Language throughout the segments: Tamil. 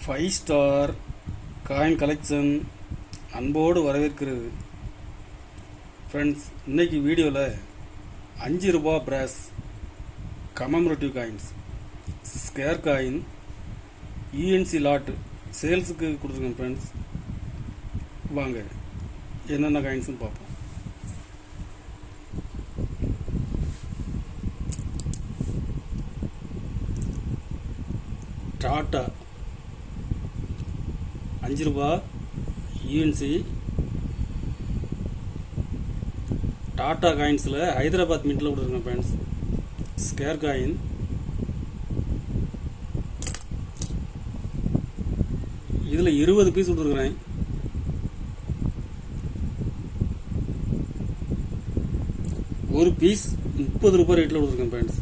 ஃபைவ் ஸ்டார் காயின் கலெக்ஷன் அன்போடு வரவேற்கிறது. ஃப்ரெண்ட்ஸ், இன்னைக்கு வீடியோவில் 5 ரூபா brass commemorative coins scarce coin UNC lot சேல்ஸுக்கு கொடுத்துருக்கேன். ஃப்ரெண்ட்ஸ், வாங்க என்னென்ன காயின்ஸ்னு பார்ப்போம். டாட்டா 5 ரூபா யூஎன்சி டாட்டா காயின்ஸில் ஹைதராபாத் மின்ட்டில் கொடுத்துருக்கேன். ஃப்ரெண்ட்ஸ், ஸ்கேர் காயின் இதில் 20 பீஸ் கொடுத்துருக்குறேன். ஒரு பீஸ் 30 ரூபாய் ரேட்டில் கொடுத்துருக்கேன். ஃப்ரெண்ட்ஸ்,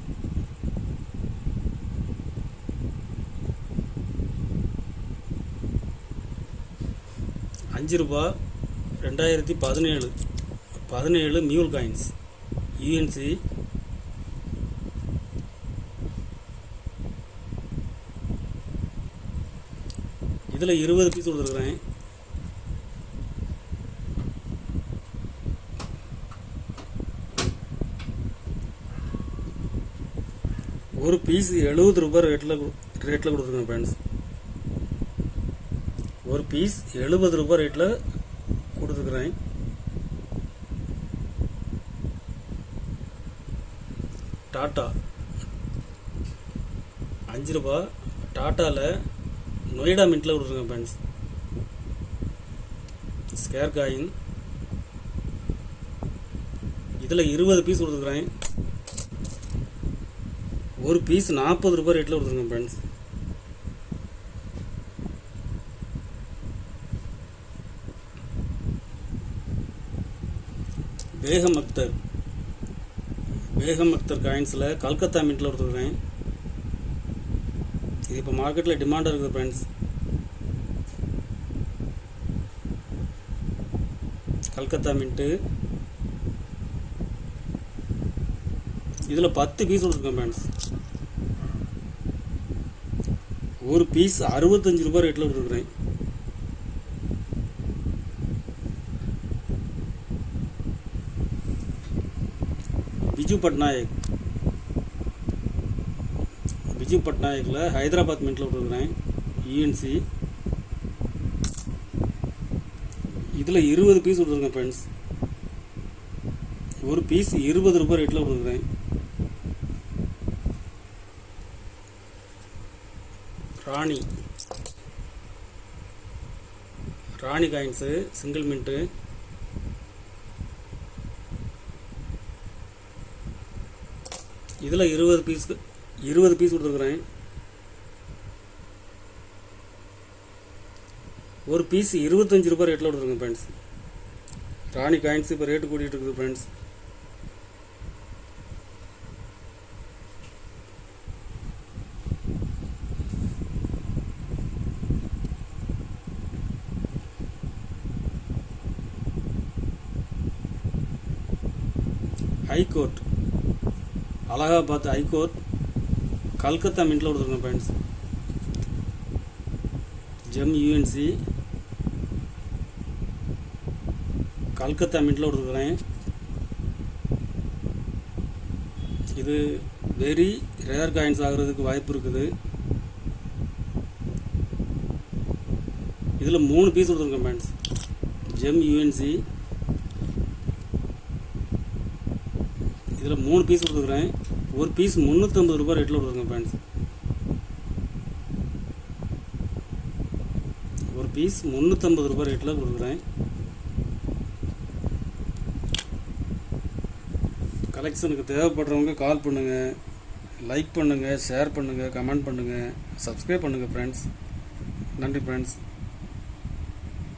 ரூபா 2017 மியூல் காயின்ஸ் யூஎன்சி இதில் 20 பீஸ் கொடுத்துருக்குறேன். ஒரு பீஸ் 70 ரூபாய் ரேட்டில் கொடுத்துருக்கேன். ஃப்ரெண்ட்ஸ், ஒரு பீஸ் 70 ரூபாய் ரேட்டில் கொடுத்துருக்குறேன். டாட்டா 5 ரூபா டாட்டாவில் நொய்டா மின்ட்டில் கொடுத்துருக்கேன். ஃப்ரெண்ட்ஸ், ஸ்கேர் காயின் இதில் 20 பீஸ் கொடுத்துருக்குறேன். ஒரு பீஸ் 40 ரூபாய் ரேட்டில் கொடுத்துருக்கேன். ஃப்ரெண்ட்ஸ், பேகம் அக்தர் காயின்ஸில் கல்கத்தா மின்ட்டில் கொடுத்துருக்கேன். இது இப்போ மார்க்கெட்டில் டிமாண்டாக இருக்குது. ஃப்ரெண்ட்ஸ், கல்கத்தா மின்ட்டு இதில் 10 பீஸ் கொடுத்துருக்கேன். ஃப்ரெண்ட்ஸ், ஒரு பீஸ் 65 ரூபாய் ரேட்டில் கொடுத்துருக்குறேன். பிஜு பட்நாயக்கில் ஹைதராபாத் மின்ட்டில் கொடுத்துருக்குறேன். யூஎன்சி இதில் 20 பீஸ் கொடுத்துருக்கேன். ஃப்ரெண்ட்ஸ், ஒரு பீஸ் 20 ரூபாய் ரேட்டில் கொடுத்துருக்குறேன். ராணி காயின்ஸு சிங்கிள் மின்ட்டு இதில் 20 பீஸ் கொடுத்துருக்குறேன். ஒரு பீஸ் 25 ரூபாய் ரேட்டில் கொடுத்துருக்கேன். ஃப்ரெண்ட்ஸ், ராணி காயின்ஸ் இப்போ ரேட்டு கூட்டிகிட்டு இருக்குது. Friends, high court Allahabad high court Calcutta மின்ட்டில் கொடுத்துருக்கேன். ஃப்ரெண்ட்ஸ், ஜெம் யூஎன்சி கல்கத்தா மின்ட்டில் கொடுத்துருக்குறேன். இது வெரி ரேர் காயின்ஸ் ஆகிறதுக்கு வாய்ப்பு இருக்குது. இதில் 3 பீஸ் கொடுத்துருக்கேன். ஃப்ரெண்ட்ஸ், ஜெம் யூஎன்சி இதில் 3 பீஸ் கொடுத்துருக்குறேன். ஒரு பீஸ் 350 ரூபாய் ரேட்டில் கொடுத்துருக்கேன். ஃப்ரெண்ட்ஸ், ஒரு பீஸ் 350 ரூபாய் ரேட்டில் கொடுக்குறேன். கலெக்ஷனுக்கு தேவைப்படுறவங்க கால் பண்ணுங்கள், லைக் பண்ணுங்கள், ஷேர் பண்ணுங்கள், கமெண்ட் பண்ணுங்கள், சப்ஸ்கிரைப் பண்ணுங்கள். ஃப்ரெண்ட்ஸ், நன்றி. ஃப்ரெண்ட்ஸ்.